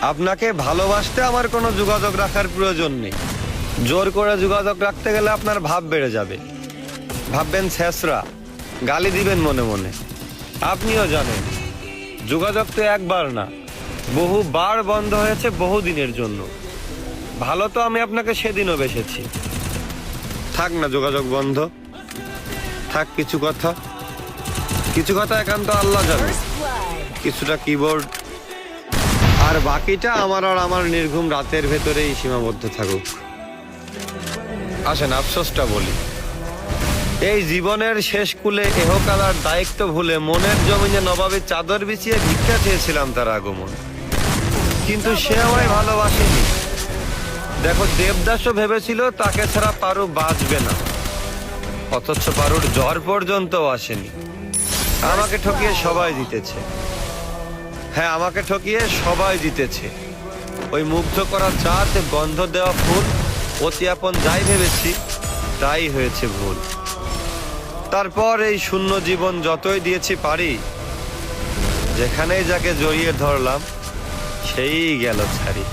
আপনাকে ভালোবাসতে আমার কোনো যোগাযোগ রাখার প্রয়োজন নেই। জোর করে যোগাযোগ রাখতে গেলে আপনার ভাব বেড়ে যাবে, ভাববেন ছেঁচড়া, গালি দিবেন মনে মনে। আপনিও জানেন যোগাযোগ তো একবার না, বহুবার বন্ধ হয়েছে বহু দিনের জন্য। ভালো তো আমি আপনাকে সেদিনও বেসেছি। থাক না যোগাযোগ বন্ধ, থাক কিছু কথা একান্ত আল্লাহ জানে, কিছুটা কিবোর্ড, আর বাকিটা আমার আর আমার নির্ঘুম রাতের ভেতরেই সীমাবদ্ধ থাকুক। আসেন আফসোসটা বলি, এই জীবনের শেষ কুলে এহকালার দায়িত্ব ভুলে মনের জমিনে নবাবের চাদর বিছিয়ে ভিক্ষা চেয়েছিলাম তার আগমন, কিন্তু সে আমায় ভালোবাসেনি। দেখো, দেবদাসও ভেবেছিল তাকে ছাড়া পারু বাঁচবে না, অথচ পারুর জ্বর পর্যন্ত আসেনি। আমাকে ঠকিয়ে সবাই জিতেছে। হ্যাঁ, আমাকে ঠকিয়ে সবাই জিতেছে। ওই মুগ্ধ করা চাঁদ, গন্ধ দেওয়া ফুল, অতি আপন যাই ভেবেছি তাই হয়েছে ভুল। তারপর এই শূন্য জীবন যতই দিয়েছি পারি, যেখানেই যাকে জড়িয়ে ধরলাম সেই গেল ছাড়ি।